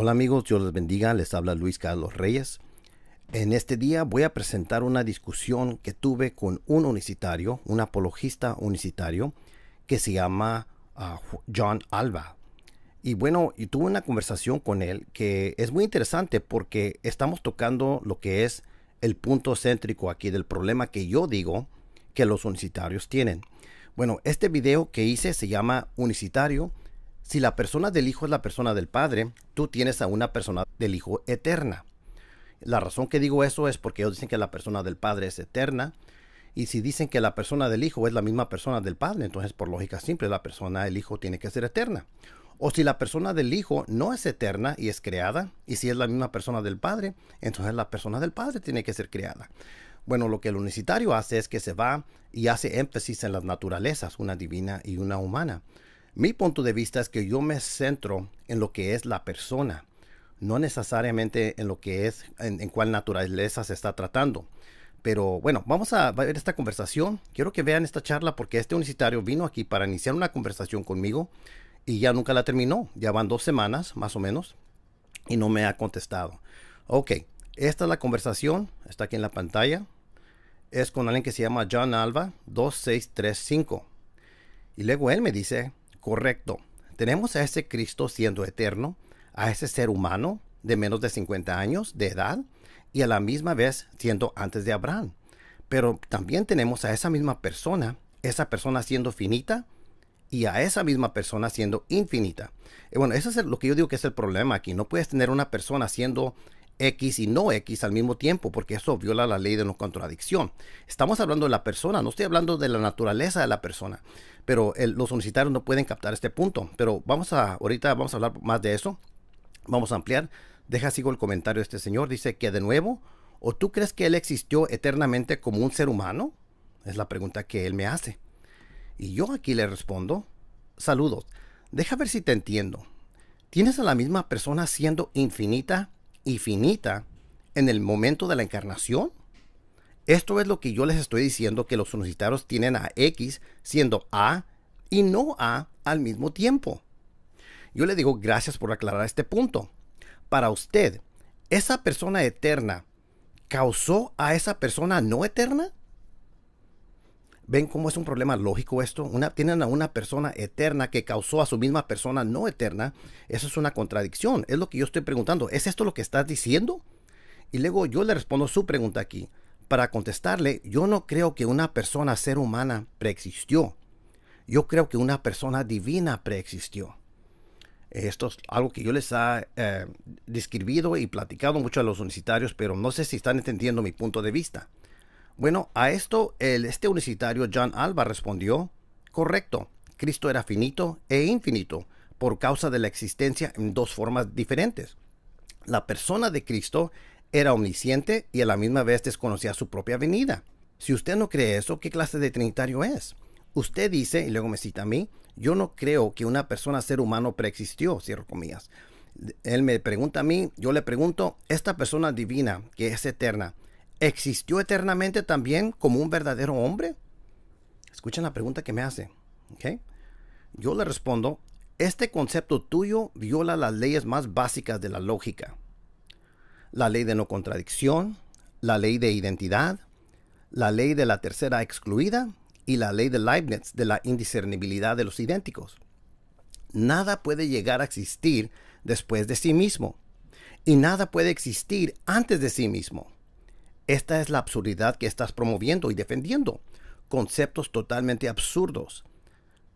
Hola amigos, Dios les bendiga, les habla Luis Carlos Reyes. En este día voy a presentar una discusión que tuve con un unicitario, un apologista unicitario, que se llama John Alva. Y bueno, y tuve una conversación con él que es muy interesante porque estamos tocando lo que es el punto céntrico aquí del problema que yo digo que los unicitarios tienen. Bueno, este video que hice se llama Unicitario. Si la persona del Hijo es la persona del Padre, tú tienes a una persona del Hijo eterna. La razón que digo eso es porque ellos dicen que la persona del Padre es eterna. Y si dicen que la persona del Hijo es la misma persona del Padre, entonces por lógica simple la persona del Hijo tiene que ser eterna. O si la persona del Hijo no es eterna y es creada, y si es la misma persona del Padre, entonces la persona del Padre tiene que ser creada. Bueno, lo que el unicitario hace es que se va y hace énfasis en las naturalezas, una divina y una humana. Mi punto de vista es que yo me centro en lo que es la persona, no necesariamente en lo que es, en cuál naturaleza se está tratando. Pero bueno, vamos a ver esta conversación. Quiero que vean esta charla porque este unicitario vino aquí para iniciar una conversación conmigo y ya nunca la terminó. Ya van 2 semanas más o menos y no me ha contestado. Ok, esta es la conversación, está aquí en la pantalla. Es con alguien que se llama John Alva 2635. Y luego él me dice, correcto, tenemos a ese Cristo siendo eterno, a ese ser humano de menos de 50 años de edad y a la misma vez siendo antes de Abraham. Pero también tenemos a esa misma persona, esa persona siendo finita y a esa misma persona siendo infinita. Y bueno, eso es lo que yo digo que es el problema aquí. No puedes tener una persona siendo X y no X al mismo tiempo, porque eso viola la ley de no contradicción. Estamos hablando de la persona, no estoy hablando de la naturaleza de la persona. Pero los unicitarios no pueden captar este punto. Pero ahorita vamos a hablar más de eso. Vamos a ampliar. Sigo el comentario de este señor. Dice que de nuevo, ¿o tú crees que él existió eternamente como un ser humano? Es la pregunta que él me hace. Y yo aquí le respondo, saludos, deja ver si te entiendo. ¿Tienes a la misma persona siendo infinita y finita en el momento de la encarnación? Esto es lo que yo les estoy diciendo, que los unicitarios tienen a X siendo A y no A al mismo tiempo. Yo le digo gracias por aclarar este punto. Para usted, ¿esa persona eterna causó a esa persona no eterna? ¿Ven cómo es un problema lógico esto? Tienen a una persona eterna que causó a su misma persona no eterna. Eso es una contradicción. Es lo que yo estoy preguntando. ¿Es esto lo que estás diciendo? Y luego yo le respondo su pregunta aquí. Para contestarle, yo no creo que una persona ser humana preexistió. Yo creo que una persona divina preexistió. Esto es algo que yo les he describido y platicado mucho a los unicitarios, pero no sé si están entendiendo mi punto de vista. Bueno, a esto este unicitario John Alva respondió, correcto, Cristo era finito e infinito por causa de la existencia en dos formas diferentes. La persona de Cristo era omnisciente y a la misma vez desconocía su propia venida. Si usted no cree eso, ¿qué clase de trinitario es? Usted dice, y luego me cita a mí, yo no creo que una persona ser humano preexistió, cierro comillas. Él me pregunta a mí, yo le pregunto, esta persona divina que es eterna, ¿existió eternamente también como un verdadero hombre? Escuchen la pregunta que me hace. ¿Okay? Yo le respondo, este concepto tuyo viola las leyes más básicas de la lógica. La ley de no contradicción, la ley de identidad, la ley de la tercera excluida y la ley de Leibniz de la indiscernibilidad de los idénticos. Nada puede llegar a existir después de sí mismo y nada puede existir antes de sí mismo. Esta es la absurdidad que estás promoviendo y defendiendo. Conceptos totalmente absurdos.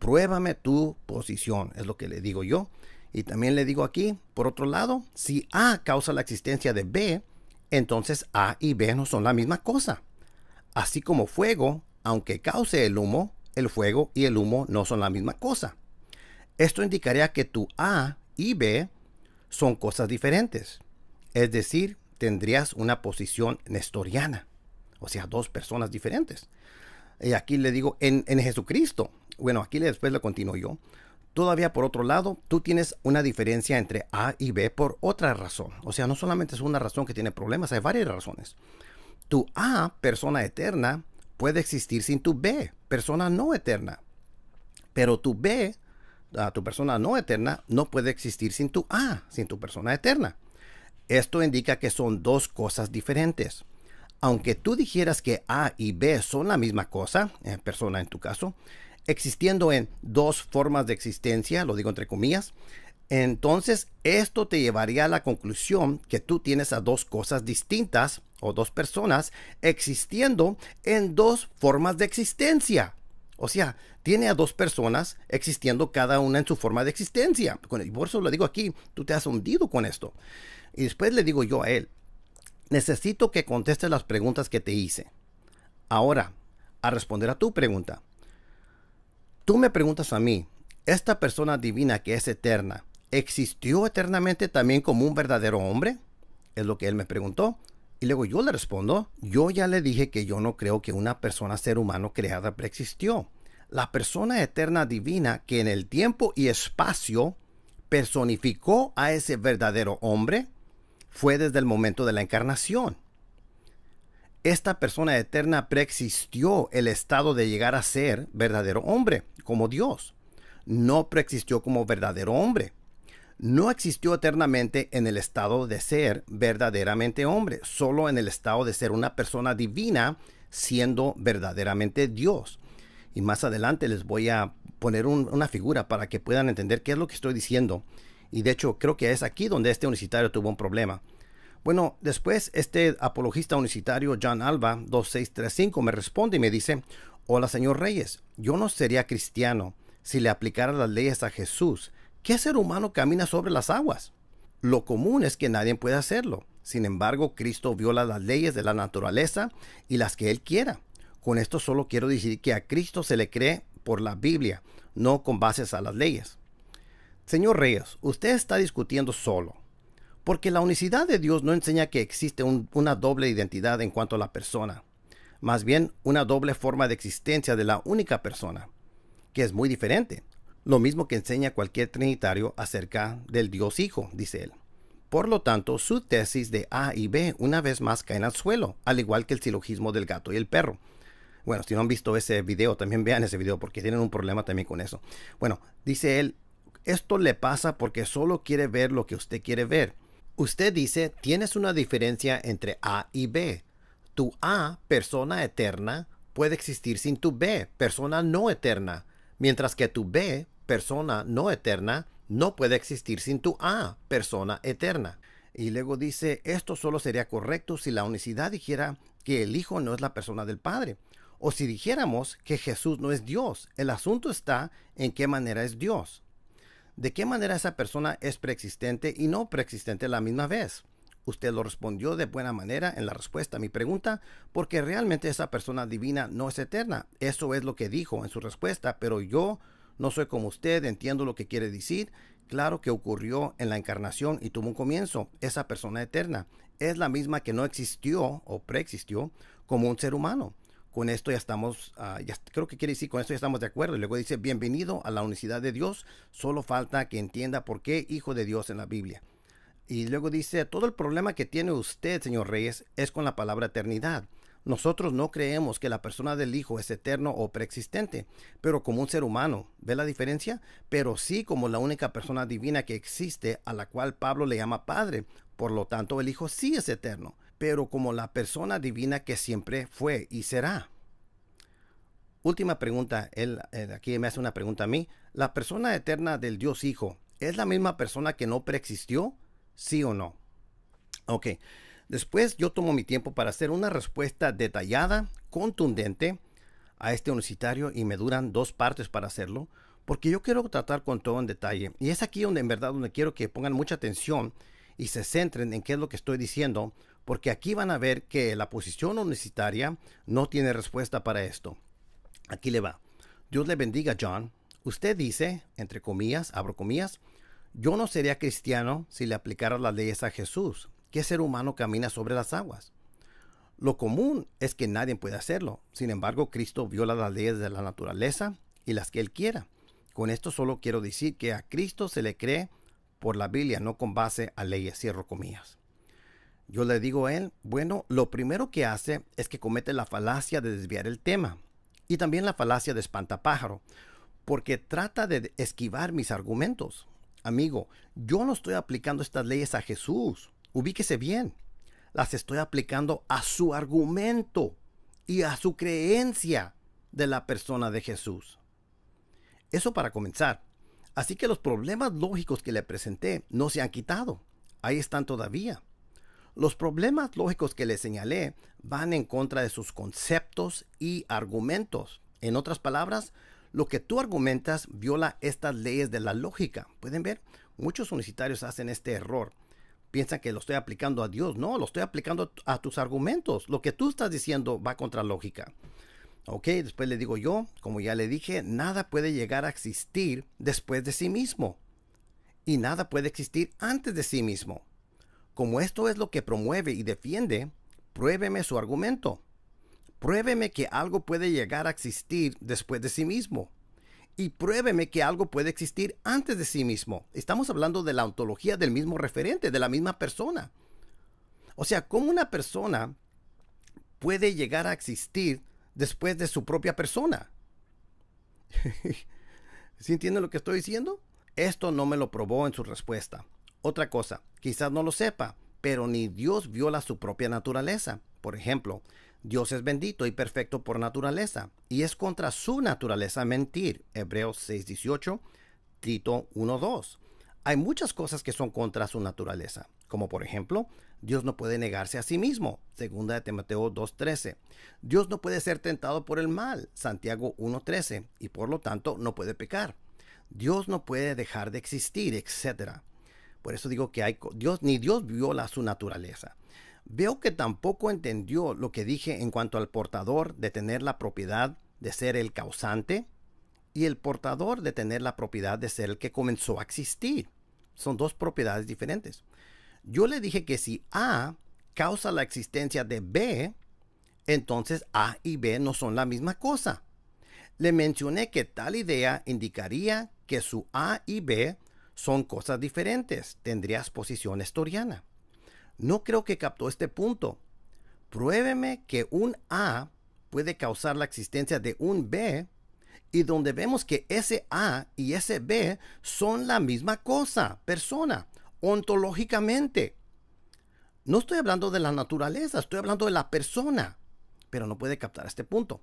Pruébame tu posición, es lo que le digo yo. Y también le digo aquí, por otro lado, si A causa la existencia de B, entonces A y B no son la misma cosa. Así como fuego, aunque cause el fuego y el humo no son la misma cosa. Esto indicaría que tu A y B son cosas diferentes. Es decir, tendrías una posición nestoriana, o sea, dos personas diferentes. Y aquí le digo, en Jesucristo, bueno, aquí después le continúo yo, todavía por otro lado, tú tienes una diferencia entre A y B por otra razón. O sea, no solamente es una razón que tiene problemas, hay varias razones. Tu A, persona eterna, puede existir sin tu B, persona no eterna. Pero tu B tu persona no eterna, no puede existir sin tu A, sin tu persona eterna. Esto indica que son dos cosas diferentes. Aunque tú dijeras que A y B son la misma cosa, persona en tu caso, existiendo en dos formas de existencia, lo digo entre comillas, entonces esto te llevaría a la conclusión que tú tienes a dos cosas distintas o dos personas existiendo en dos formas de existencia. O sea, tiene a dos personas existiendo cada una en su forma de existencia. Y por eso lo digo aquí, tú te has hundido con esto. Y después le digo yo a él, necesito que contestes las preguntas que te hice. Ahora, a responder a tu pregunta. Tú me preguntas a mí, ¿esta persona divina que es eterna, existió eternamente también como un verdadero hombre? Es lo que él me preguntó. Y luego yo le respondo, yo ya le dije que yo no creo que una persona ser humano creada preexistió. La persona eterna divina que en el tiempo y espacio personificó a ese verdadero hombre fue desde el momento de la encarnación. Esta persona eterna preexistió el estado de llegar a ser verdadero hombre, como Dios. No preexistió como verdadero hombre. No existió eternamente en el estado de ser verdaderamente hombre, solo en el estado de ser una persona divina, siendo verdaderamente Dios. Y más adelante les voy a poner una figura para que puedan entender qué es lo que estoy diciendo. Y de hecho creo que es aquí donde este unicitario tuvo un problema. Bueno, después este apologista unicitario John Alba 2635 me responde y me dice, hola señor Reyes, yo no sería cristiano si le aplicara las leyes a Jesús. ¿Qué ser humano camina sobre las aguas? Lo común es que nadie puede hacerlo. Sin embargo, Cristo viola las leyes de la naturaleza y las que Él quiera. Con esto solo quiero decir que a Cristo se le cree por la Biblia, no con bases a las leyes. Señor Reyes, usted está discutiendo solo, porque la unicidad de Dios no enseña que existe una doble identidad en cuanto a la persona, más bien una doble forma de existencia de la única persona, que es muy diferente. Lo mismo que enseña cualquier trinitario acerca del Dios Hijo, dice él. Por lo tanto, su tesis de A y B una vez más caen al suelo, al igual que el silogismo del gato y el perro. Bueno, si no han visto ese video, también vean ese video porque tienen un problema también con eso. Bueno, dice él, esto le pasa porque solo quiere ver lo que usted quiere ver. Usted dice, tienes una diferencia entre A y B. Tu A, persona eterna, puede existir sin tu B, persona no eterna, mientras que tu B, persona no eterna, no puede existir sin tu A, persona eterna. Y luego dice, esto solo sería correcto si la unicidad dijera que el Hijo no es la persona del Padre, o si dijéramos que Jesús no es Dios. El asunto está en qué manera es Dios. ¿De qué manera esa persona es preexistente y no preexistente a la misma vez? Usted lo respondió de buena manera en la respuesta a mi pregunta, porque realmente esa persona divina no es eterna. Eso es lo que dijo en su respuesta, pero yo no soy como usted, entiendo lo que quiere decir. Claro que ocurrió en la encarnación y tuvo un comienzo. Esa persona eterna es la misma que no existió o preexistió como un ser humano. Con esto ya estamos, creo que quiere decir, con esto ya estamos de acuerdo. Y luego dice, bienvenido a la unicidad de Dios. Solo falta que entienda por qué Hijo de Dios en la Biblia. Y luego dice, todo el problema que tiene usted, señor Reyes, es con la palabra eternidad. Nosotros no creemos que la persona del Hijo es eterno o preexistente, pero como un ser humano. ¿Ve la diferencia? Pero sí como la única persona divina que existe, a la cual Pablo le llama Padre. Por lo tanto, el Hijo sí es eterno, pero como la persona divina que siempre fue y será. Última pregunta, él aquí me hace una pregunta a mí. ¿La persona eterna del Dios Hijo es la misma persona que no preexistió? ¿Sí o no? Ok. Después yo tomo mi tiempo para hacer una respuesta detallada, contundente a este unicitario y me duran 2 partes para hacerlo, porque yo quiero tratar con todo en detalle. Y es aquí donde en verdad donde quiero que pongan mucha atención y se centren en qué es lo que estoy diciendo, porque aquí van a ver que la posición unicitaria no tiene respuesta para esto. Aquí le va. Dios le bendiga, John. Usted dice, entre comillas, abro comillas, yo no sería cristiano si le aplicara las leyes a Jesús. ¿Qué ser humano camina sobre las aguas? Lo común es que nadie puede hacerlo. Sin embargo, Cristo viola las leyes de la naturaleza y las que Él quiera. Con esto solo quiero decir que a Cristo se le cree por la Biblia, no con base a leyes, cierro comillas. Yo le digo a él, bueno, lo primero que hace es que comete la falacia de desviar el tema y también la falacia de espantapájaro, porque trata de esquivar mis argumentos. Amigo, yo no estoy aplicando estas leyes a Jesús. Ubíquese bien. Las estoy aplicando a su argumento y a su creencia de la persona de Jesús. Eso para comenzar. Así que los problemas lógicos que le presenté no se han quitado. Ahí están todavía. Los problemas lógicos que le señalé van en contra de sus conceptos y argumentos. En otras palabras, lo que tú argumentas viola estas leyes de la lógica. ¿Pueden ver? Muchos universitarios hacen este error. Piensan que lo estoy aplicando a Dios. No, lo estoy aplicando a tus argumentos. Lo que tú estás diciendo va contra lógica. Ok, después le digo yo, como ya le dije, nada puede llegar a existir después de sí mismo. Y nada puede existir antes de sí mismo. Como esto es lo que promueve y defiende, pruébeme su argumento. Pruébeme que algo puede llegar a existir después de sí mismo. Y pruébeme que algo puede existir antes de sí mismo. Estamos hablando de la ontología del mismo referente, de la misma persona. O sea, ¿cómo una persona puede llegar a existir después de su propia persona? ¿Sí entienden lo que estoy diciendo? Esto no me lo probó en su respuesta. Otra cosa, quizás no lo sepa, pero ni Dios viola su propia naturaleza. Por ejemplo, Dios es bendito y perfecto por naturaleza, y es contra su naturaleza mentir. Hebreos 6:18, Tito 1:2. Hay muchas cosas que son contra su naturaleza, como por ejemplo, Dios no puede negarse a sí mismo. Segunda de Timoteo 2:13. Dios no puede ser tentado por el mal. Santiago 1:13. Y por lo tanto no puede pecar. Dios no puede dejar de existir, etc. Por eso digo que ni Dios viola su naturaleza. Veo que tampoco entendió lo que dije en cuanto al portador de tener la propiedad de ser el causante y el portador de tener la propiedad de ser el que comenzó a existir. Son dos propiedades diferentes. Yo le dije que si A causa la existencia de B, entonces A y B no son la misma cosa. Le mencioné que tal idea indicaría que su A y B son cosas diferentes. Tendrías posición nestoriana. No creo que captó este punto. Pruébeme que un A puede causar la existencia de un B y donde vemos que ese A y ese B son la misma cosa, persona, ontológicamente. No estoy hablando de la naturaleza, estoy hablando de la persona, pero no puede captar este punto.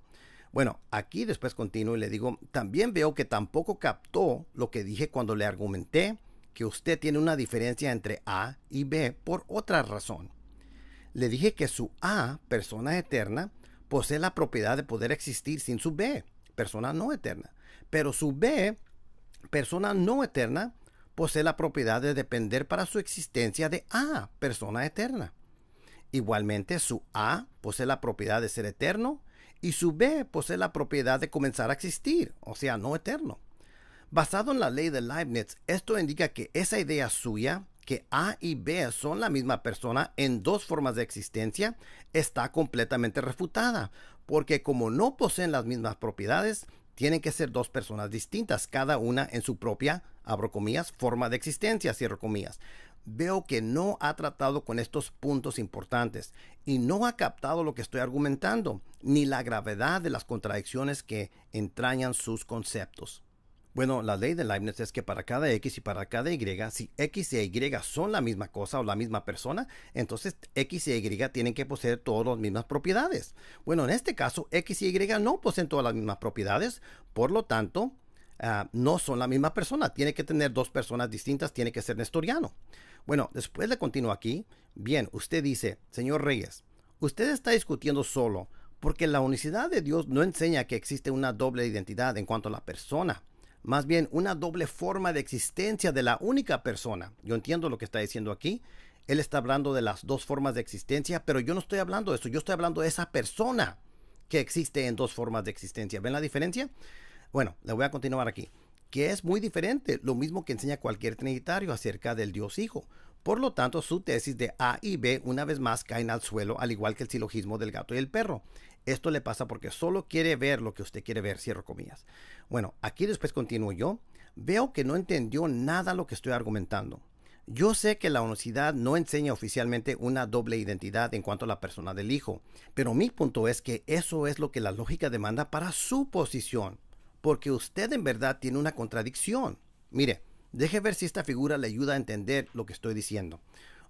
Bueno, aquí después continúo y le digo, también veo que tampoco captó lo que dije cuando le argumenté que usted tiene una diferencia entre A y B por otra razón. Le dije que su A, persona eterna, posee la propiedad de poder existir sin su B, persona no eterna. Pero su B, persona no eterna, posee la propiedad de depender para su existencia de A, persona eterna. Igualmente, su A posee la propiedad de ser eterno y su B posee la propiedad de comenzar a existir, o sea, no eterno. Basado en la ley de Leibniz, esto indica que esa idea suya, que A y B son la misma persona en dos formas de existencia, está completamente refutada, porque como no poseen las mismas propiedades, tienen que ser dos personas distintas, cada una en su propia, abro comillas, forma de existencia, cierro comillas. Veo que no ha tratado con estos puntos importantes y no ha captado lo que estoy argumentando, ni la gravedad de las contradicciones que entrañan sus conceptos. Bueno, la ley de Leibniz es que para cada X y para cada Y, si X y Y son la misma cosa o la misma persona, entonces X y Y tienen que poseer todas las mismas propiedades. Bueno, en este caso, X y Y no poseen todas las mismas propiedades, por lo tanto, no son la misma persona. Tiene que tener dos personas distintas, tiene que ser nestoriano. Bueno, después le continúo aquí. Bien, usted dice, señor Reyes, usted está discutiendo solo porque la unicidad de Dios no enseña que existe una doble identidad en cuanto a la persona. Más bien una doble forma de existencia de la única persona. Yo entiendo lo que está diciendo aquí. Él está hablando de las dos formas de existencia, pero yo no estoy hablando de eso. Yo estoy hablando de esa persona que existe en dos formas de existencia. ¿Ven la diferencia? Bueno, le voy a continuar aquí. Que es muy diferente, lo mismo que enseña cualquier trinitario acerca del Dios Hijo. Por lo tanto, su tesis de A y B una vez más caen al suelo, al igual que el silogismo del gato y el perro. Esto le pasa porque solo quiere ver lo que usted quiere ver, cierro comillas. Bueno, aquí después continúo yo. Veo que no entendió nada lo que estoy argumentando. Yo sé que la unicidad no enseña oficialmente una doble identidad en cuanto a la persona del Hijo, pero mi punto es que eso es lo que la lógica demanda para su posición. porque usted en verdad tiene una contradicción. Mire, deje ver si esta figura le ayuda a entender lo que estoy diciendo.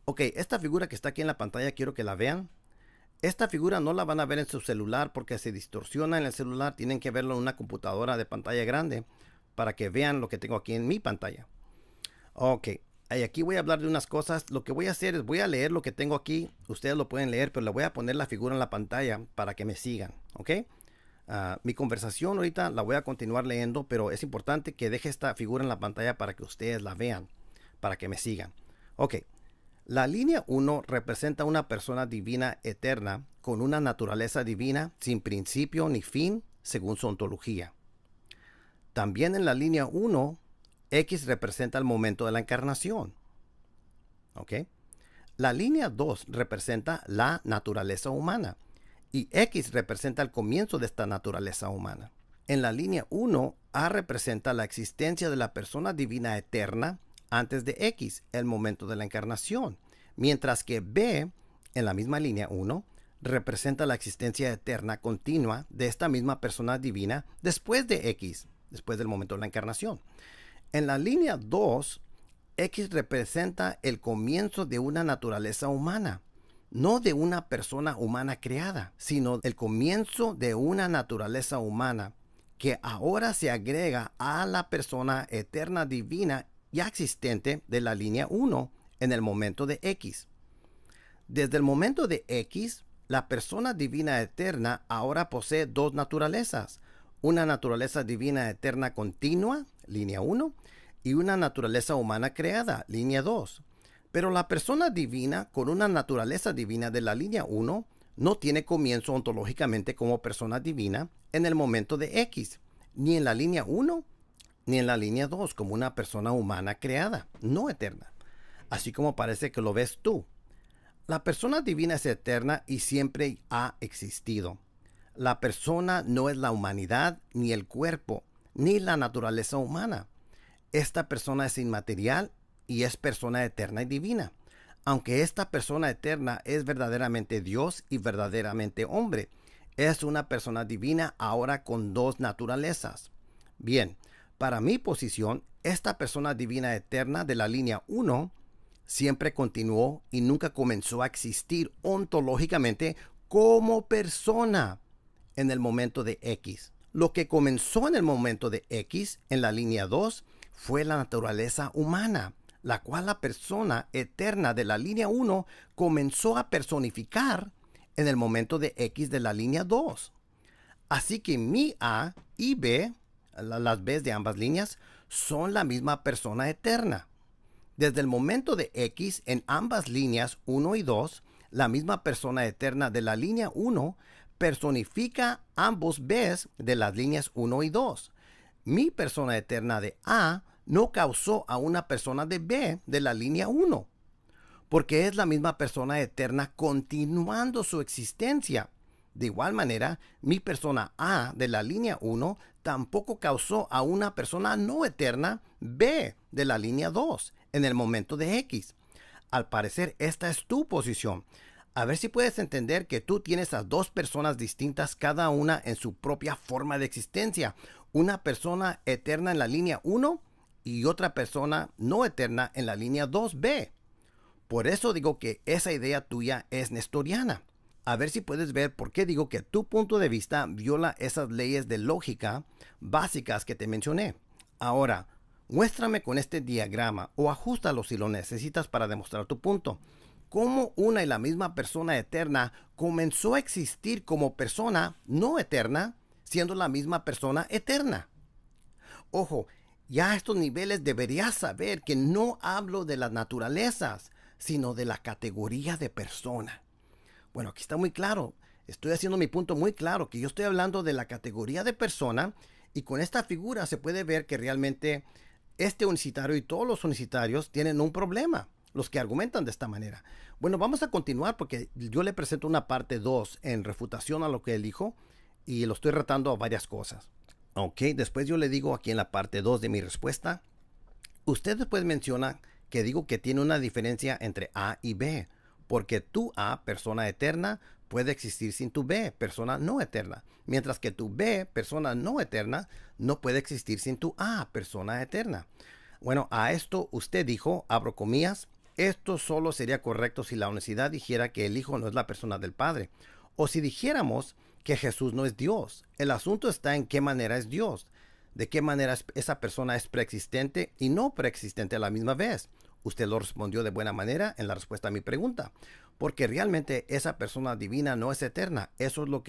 Ok, esta figura que está aquí en la pantalla quiero que la vean. Esta figura no la van a ver en su celular porque se distorsiona en el celular. Tienen que verlo en una computadora de pantalla grande para que vean lo que tengo aquí en mi pantalla. Ok, y aquí voy a hablar de unas cosas. Lo que voy a hacer es voy a leer lo que tengo aquí. Ustedes lo pueden leer, pero le voy a poner la figura en la pantalla para que me sigan. Ok, mi conversación ahorita la voy a continuar leyendo, pero es importante que deje esta figura en la pantalla para que ustedes la vean, para que me sigan. Ok. La línea 1 representa una persona divina eterna con una naturaleza divina sin principio ni fin según su ontología. También en la línea 1, X representa el momento de la encarnación. ¿Ok? La línea 2 representa la naturaleza humana y X representa el comienzo de esta naturaleza humana. En la línea 1, A representa la existencia de la persona divina eterna antes de X, el momento de la encarnación, mientras que B, en la misma línea 1, representa la existencia eterna continua de esta misma persona divina después de X, después del momento de la encarnación. En la línea 2, X representa el comienzo de una naturaleza humana, no de una persona humana creada, sino el comienzo de una naturaleza humana que ahora se agrega a la persona eterna divina ya existente de la línea 1 en el momento de X. Desde el momento de X, la persona divina eterna ahora posee dos naturalezas, una naturaleza divina eterna continua, línea 1, y una naturaleza humana creada, línea 2. Pero la persona divina con una naturaleza divina de la línea 1 no tiene comienzo ontológicamente como persona divina en el momento de X, ni en la línea 1 ni en la línea 2 como una persona humana creada, no eterna, así como parece que lo ves tú. La persona divina es eterna y siempre ha existido. La persona no es la humanidad, ni el cuerpo, ni la naturaleza humana. Esta persona es inmaterial y es persona eterna y divina. Aunque esta persona eterna es verdaderamente Dios y verdaderamente hombre, es una persona divina ahora con dos naturalezas. Bien, para mi posición, esta persona divina eterna de la línea 1 siempre continuó y nunca comenzó a existir ontológicamente como persona en el momento de X. Lo que comenzó en el momento de X, en la línea 2, fue la naturaleza humana, la cual la persona eterna de la línea 1 comenzó a personificar en el momento de X de la línea 2. Así que mi A y B, las B's de ambas líneas, son la misma persona eterna. Desde el momento de X en ambas líneas 1 y 2, la misma persona eterna de la línea 1 personifica ambos B's de las líneas 1 y 2. Mi persona eterna de A no causó a una persona de B de la línea 1, porque es la misma persona eterna continuando su existencia. De igual manera, mi persona A de la línea 1 tampoco causó a una persona no eterna B de la línea 2 en el momento de X. Al parecer, esta es tu posición. A ver si puedes entender que tú tienes a dos personas distintas, cada una en su propia forma de existencia. Una persona eterna en la línea 1 y otra persona no eterna en la línea 2B. Por eso digo que esa idea tuya es nestoriana. A ver si puedes ver por qué digo que tu punto de vista viola esas leyes de lógica básicas que te mencioné. Ahora, muéstrame con este diagrama o ajústalo si lo necesitas para demostrar tu punto. Cómo una y la misma persona eterna comenzó a existir como persona no eterna, siendo la misma persona eterna. Ojo, ya a estos niveles deberías saber que no hablo de las naturalezas, sino de la categoría de persona. Bueno, aquí está muy claro. Estoy haciendo mi punto muy claro, que yo estoy hablando de la categoría de persona y con esta figura se puede ver que realmente este unicitario y todos los unicitarios tienen un problema, los que argumentan de esta manera. Bueno, vamos a continuar porque yo le presento una parte 2 en refutación a lo que él dijo y lo estoy retando a varias cosas. Ok, después yo le digo aquí en la parte 2 de mi respuesta, usted después menciona que digo que tiene una diferencia entre A y B, porque tu A, persona eterna, puede existir sin tu B, persona no eterna. Mientras que tu B, persona no eterna, no puede existir sin tu A, persona eterna. Bueno, a esto usted dijo, abro comillas, esto solo sería correcto si la unicidad dijera que el Hijo no es la persona del Padre. O si dijéramos que Jesús no es Dios. El asunto está en qué manera es Dios. De qué manera esa persona es preexistente y no preexistente a la misma vez. Usted lo respondió de buena manera en la respuesta a mi pregunta. Porque realmente esa persona divina no es eterna. Eso es lo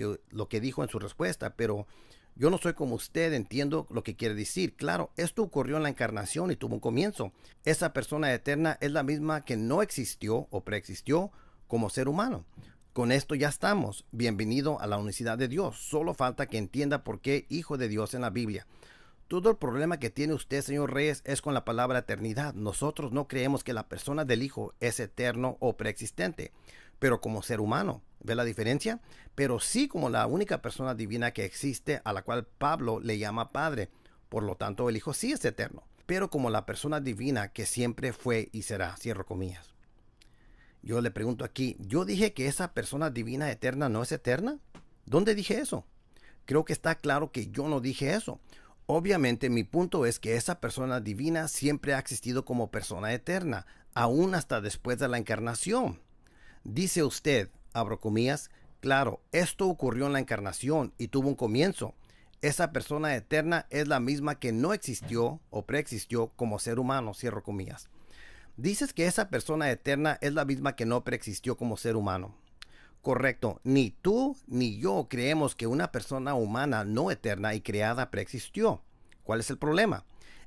que dijo en su respuesta. Pero yo no soy como usted, entiendo lo que quiere decir. Claro, esto ocurrió en la encarnación y tuvo un comienzo. Esa persona eterna es la misma que no existió o preexistió como ser humano. Con esto ya estamos. Bienvenido a la unicidad de Dios. Solo falta que entienda por qué Hijo de Dios en la Biblia. Todo el problema que tiene usted, señor Reyes, es con la palabra eternidad. Nosotros no creemos que la persona del Hijo es eterno o preexistente, pero como ser humano. ¿Ve la diferencia? Pero sí como la única persona divina que existe, a la cual Pablo le llama Padre. Por lo tanto, el Hijo sí es eterno, pero como la persona divina que siempre fue y será. Cierro comillas. Yo le pregunto aquí, ¿yo dije que esa persona divina eterna no es eterna? ¿Dónde dije eso? Creo que está claro que yo no dije eso. Obviamente mi punto es que esa persona divina siempre ha existido como persona eterna, aún hasta después de la encarnación. Dice usted, abro comillas, claro, esto ocurrió en la encarnación y tuvo un comienzo. Esa persona eterna es la misma que no existió o preexistió como ser humano, cierro comillas. Dices que esa persona eterna es la misma que no preexistió como ser humano. Correcto, ni tú ni yo creemos que una persona humana no eterna y creada preexistió. ¿Cuál es el problema?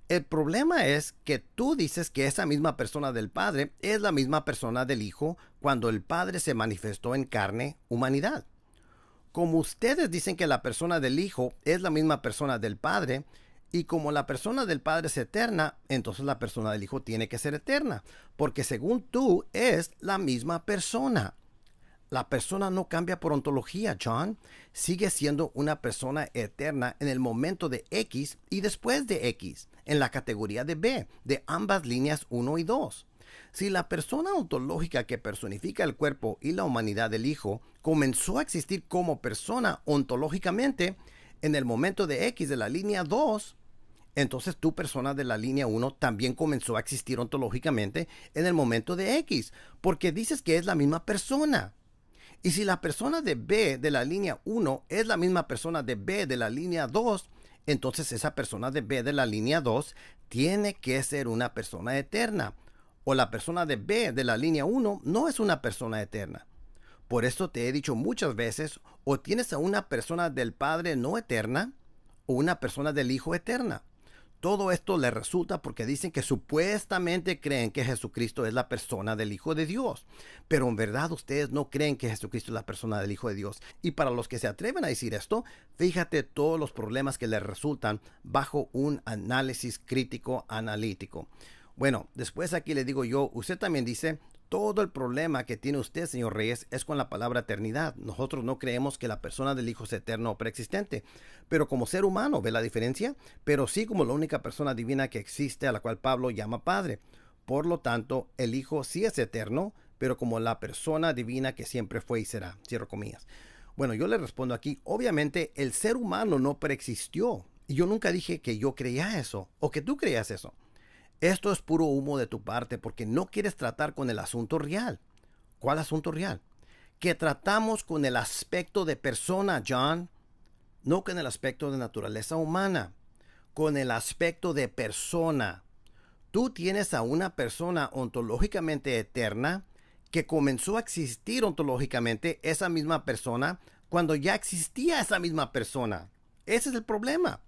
El problema es que tú dices que esa misma persona del Padre es la misma persona del Hijo cuando el Padre se manifestó en carne, humanidad. Como ustedes dicen que la persona del Hijo es la misma persona del Padre, y como la persona del Padre es eterna, entonces la persona del Hijo tiene que ser eterna, porque según tú es la misma persona. La persona no cambia por ontología, John. Sigue siendo una persona eterna en el momento de X y después de X, en la categoría de B, de ambas líneas 1 y 2. Si la persona ontológica que personifica el cuerpo y la humanidad del Hijo comenzó a existir como persona ontológicamente en el momento de X de la línea 2, entonces tu persona de la línea 1 también comenzó a existir ontológicamente en el momento de X, porque dices que es la misma persona. Y si la persona de B de la línea 1 es la misma persona de B de la línea 2, entonces esa persona de B de la línea 2 tiene que ser una persona eterna. O la persona de B de la línea 1 no es una persona eterna. Por esto te he dicho muchas veces, o tienes a una persona del Padre no eterna, o una persona del Hijo eterna. Todo esto les resulta porque dicen que supuestamente creen que Jesucristo es la persona del Hijo de Dios. Pero en verdad ustedes no creen que Jesucristo es la persona del Hijo de Dios. Y para los que se atreven a decir esto, fíjate todos los problemas que les resultan bajo un análisis crítico analítico. Bueno, después aquí le digo yo, usted también dice, todo el problema que tiene usted, señor Reyes, es con la palabra eternidad. Nosotros no creemos que la persona del Hijo es eterno o preexistente. Pero como ser humano, ¿ve la diferencia? Pero sí como la única persona divina que existe a la cual Pablo llama Padre. Por lo tanto, el Hijo sí es eterno, pero como la persona divina que siempre fue y será. Cierro comillas. Bueno, yo le respondo aquí, obviamente el ser humano no preexistió. Y yo nunca dije que yo creía eso o que tú creías eso. Esto es puro humo de tu parte porque no quieres tratar con el asunto real. ¿Cuál asunto real? Que tratamos con el aspecto de persona, John, no con el aspecto de naturaleza humana, con el aspecto de persona. Tú tienes a una persona ontológicamente eterna que comenzó a existir ontológicamente esa misma persona cuando ya existía esa misma persona. Ese es el problema.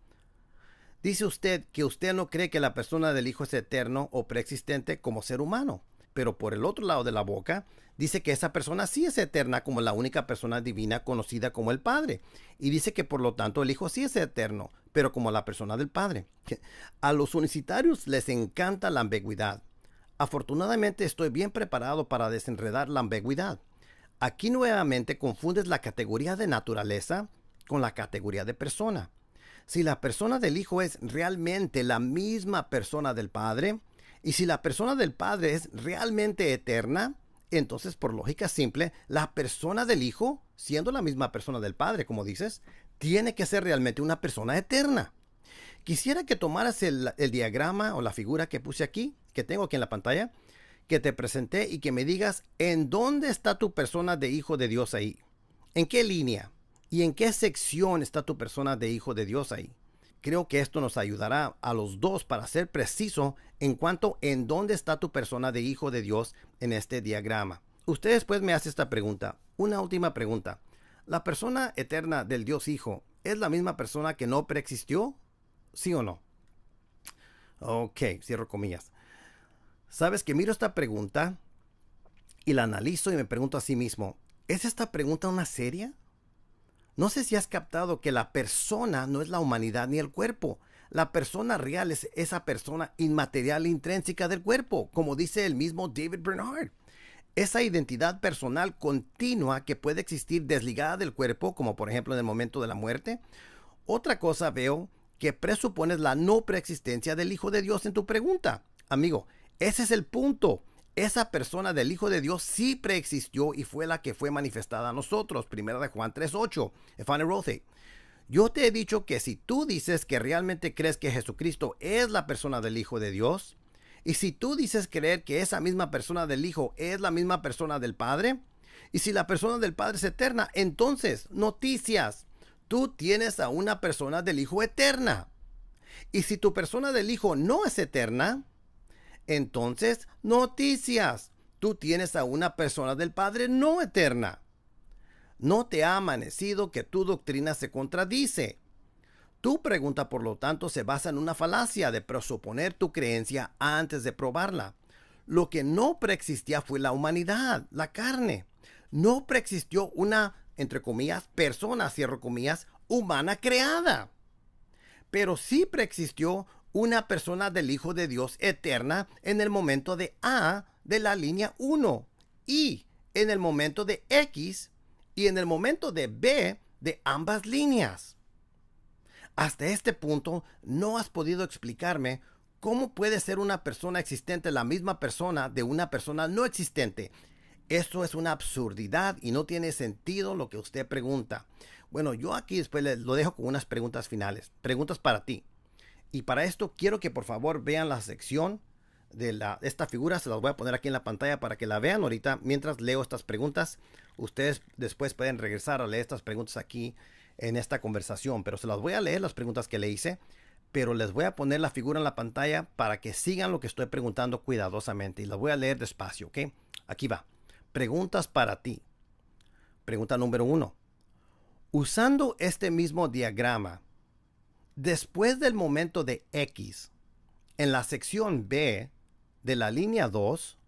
Dice usted que usted no cree que la persona del Hijo es eterno o preexistente como ser humano, pero por el otro lado de la boca dice que esa persona sí es eterna como la única persona divina conocida como el Padre, y dice que por lo tanto el Hijo sí es eterno, pero como la persona del Padre. A los unicitarios les encanta la ambigüedad. Afortunadamente estoy bien preparado para desenredar la ambigüedad. Aquí nuevamente confundes la categoría de naturaleza con la categoría de persona. Si la persona del Hijo es realmente la misma persona del Padre, y si la persona del Padre es realmente eterna, entonces por lógica simple, la persona del Hijo siendo la misma persona del Padre, como dices, tiene que ser realmente una persona eterna. Quisiera que tomaras el diagrama o la figura que puse aquí, que tengo aquí en la pantalla, que te presenté y que me digas en dónde está tu persona de hijo de Dios ahí. ¿En qué línea? ¿Y en qué sección está tu persona de hijo de Dios ahí? Creo que esto nos ayudará a los dos para ser preciso en cuanto en dónde está tu persona de hijo de Dios en este diagrama. Usted después me hace esta pregunta, una última pregunta. ¿La persona eterna del Dios Hijo es la misma persona que no preexistió? ¿Sí o no? Ok, cierro comillas. Sabes que miro esta pregunta y la analizo y me pregunto a sí mismo, ¿es esta pregunta una seria? No sé si has captado que la persona no es la humanidad ni el cuerpo. La persona real es esa persona inmaterial intrínseca del cuerpo, como dice el mismo David Bernard. Esa identidad personal continua que puede existir desligada del cuerpo, como por ejemplo en el momento de la muerte. Otra cosa veo que presupones la no preexistencia del Hijo de Dios en tu pregunta. Amigo, ese es el punto. Esa persona del Hijo de Dios sí preexistió y fue la que fue manifestada a nosotros. Primera de Juan 3:8. Efane Rothe. Yo te he dicho que si tú dices que realmente crees que Jesucristo es la persona del Hijo de Dios, y si tú dices creer que esa misma persona del Hijo es la misma persona del Padre, y si la persona del Padre es eterna, entonces, noticias, tú tienes a una persona del Hijo eterna. Y si tu persona del Hijo no es eterna, entonces, noticias, tú tienes a una persona del Padre no eterna. No te ha amanecido que tu doctrina se contradice. Tu pregunta, por lo tanto, se basa en una falacia de presuponer tu creencia antes de probarla. Lo que no preexistía fue la humanidad, la carne. No preexistió una, entre comillas, persona, cierro comillas, humana creada. Pero sí preexistió una persona del Hijo de Dios eterna en el momento de A de la línea 1 y en el momento de X y en el momento de B de ambas líneas. Hasta este punto no has podido explicarme cómo puede ser una persona existente la misma persona de una persona no existente. Esto es una absurdidad y no tiene sentido lo que usted pregunta. Bueno, yo aquí después lo dejo con unas preguntas finales. Preguntas para ti. Y para esto quiero que por favor vean la sección de esta figura. Se las voy a poner aquí en la pantalla para que la vean ahorita mientras leo estas preguntas. Ustedes después pueden regresar a leer estas preguntas aquí en esta conversación. Pero se las voy a leer las preguntas que le hice. Pero les voy a poner la figura en la pantalla para que sigan lo que estoy preguntando cuidadosamente. Y las voy a leer despacio, ¿ok? Aquí va. Preguntas para ti. Pregunta número 1. Usando este mismo diagrama, después del momento de X, en la sección B de la línea 2,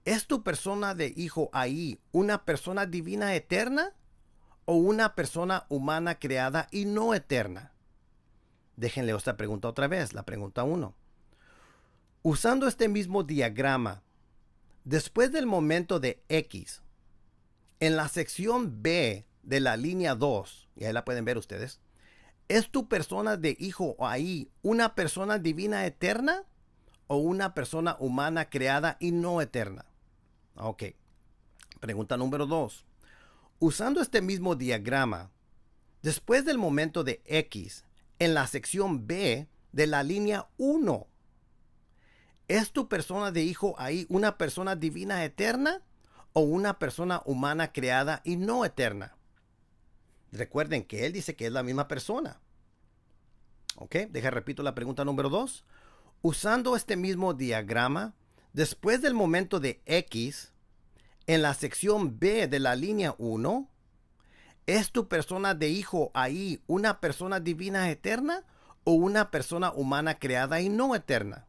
¿es tu persona de hijo ahí una persona divina eterna o una persona humana creada y no eterna? Déjenle esta pregunta otra vez, la pregunta 1. Usando este mismo diagrama, después del momento de X, en la sección B de la línea 2, y ahí la pueden ver ustedes, ¿es tu persona de hijo ahí una persona divina eterna o una persona humana creada y no eterna? Ok. Pregunta número 2. Usando este mismo diagrama, después del momento de X, en la sección B de la línea 1, ¿es tu persona de hijo ahí una persona divina eterna o una persona humana creada y no eterna? Recuerden que él dice que es la misma persona. Ok, repito la pregunta número 2. Usando este mismo diagrama, después del momento de X, en la sección B de la línea 1, ¿es tu persona de hijo ahí una persona divina eterna o una persona humana creada y no eterna?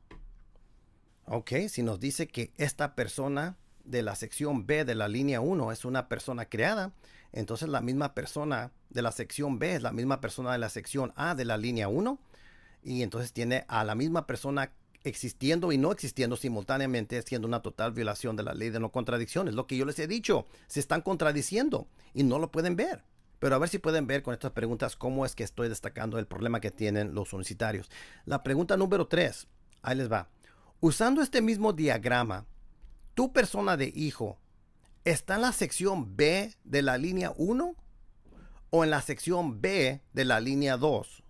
Ok, si nos dice que esta persona de la sección B de la línea 1 es una persona creada, entonces la misma persona de la sección B es la misma persona de la sección A de la línea 1, y entonces tiene a la misma persona existiendo y no existiendo simultáneamente, siendo una total violación de la ley de no contradicción. Es lo que yo les he dicho, se están contradiciendo y no lo pueden ver. Pero a ver si pueden ver con estas preguntas cómo es que estoy destacando el problema que tienen los unicitarios. La pregunta número 3, ahí les va. Usando este mismo diagrama, tu persona de hijo, ¿Está en la sección B de la línea 1 o en la sección B de la línea 2?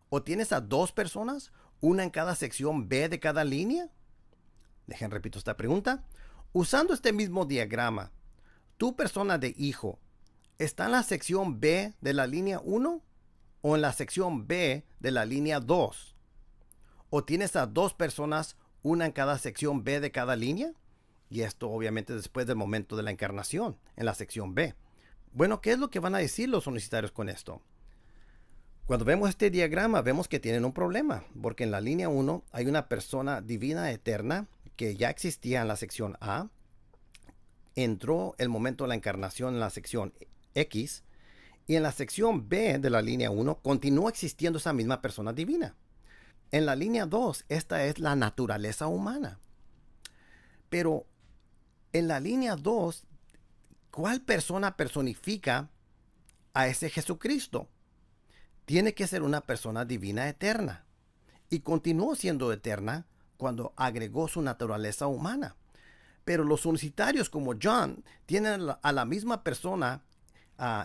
¿O tienes a dos personas, una en cada sección B de cada línea? Repito esta pregunta. Usando este mismo diagrama, ¿tu persona de hijo está en la sección B de la línea 1 o en la sección B de la línea 2? ¿O tienes a dos personas, una en cada sección B de cada línea? Y esto obviamente después del momento de la encarnación, en la sección B. Bueno, ¿qué es lo que van a decir los universitarios con esto? Cuando vemos este diagrama, vemos que tienen un problema, porque en la línea 1 hay una persona divina eterna que ya existía en la sección A, entró el momento de la encarnación en la sección X, y en la sección B de la línea 1 continúa existiendo esa misma persona divina. En la línea 2, esta es la naturaleza humana. Pero en la línea 2, ¿cuál persona personifica a ese Jesucristo? Tiene que ser una persona divina eterna. Y continuó siendo eterna cuando agregó su naturaleza humana. Pero los universitarios como John tienen a la misma persona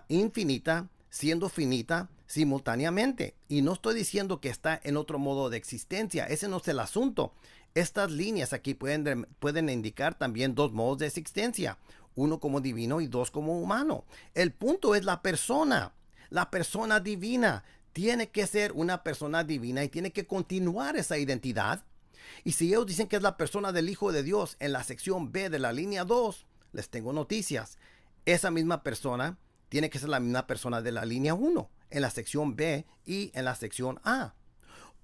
infinita, siendo finita simultáneamente. Y no estoy diciendo que está en otro modo de existencia. Ese no es el asunto. Estas líneas aquí pueden indicar también dos modos de existencia. Uno como divino y dos como humano. El punto es la persona. La persona divina tiene que ser una persona divina y tiene que continuar esa identidad. Y si ellos dicen que es la persona del Hijo de Dios en la sección B de la línea 2, les tengo noticias. Esa misma persona tiene que ser la misma persona de la línea 1 en la sección B y en la sección A.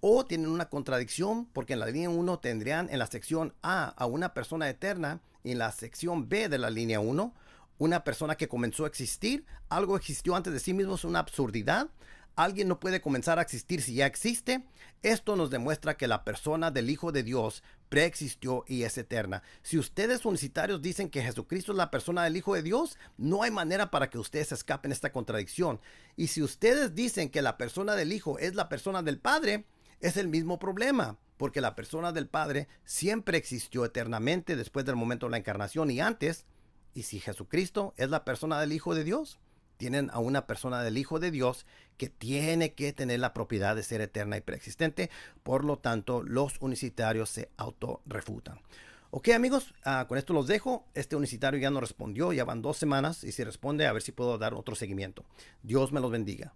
O tienen una contradicción porque en la línea 1 tendrían en la sección A una persona eterna y en la sección B de la línea 1 una persona que comenzó a existir. Algo existió antes de sí mismo, es una absurdidad. Alguien no puede comenzar a existir si ya existe. Esto nos demuestra que la persona del Hijo de Dios preexistió y es eterna. Si ustedes universitarios dicen que Jesucristo es la persona del Hijo de Dios, no hay manera para que ustedes escapen esta contradicción. Y si ustedes dicen que la persona del Hijo es la persona del Padre, es el mismo problema, porque la persona del Padre siempre existió eternamente después del momento de la encarnación y antes. Y si Jesucristo es la persona del Hijo de Dios, tienen a una persona del Hijo de Dios que tiene que tener la propiedad de ser eterna y preexistente. Por lo tanto, los universitarios se autorrefutan. Ok, amigos, con esto los dejo. Este universitario ya no respondió, ya van 2 semanas, y si responde, a ver si puedo dar otro seguimiento. Dios me los bendiga.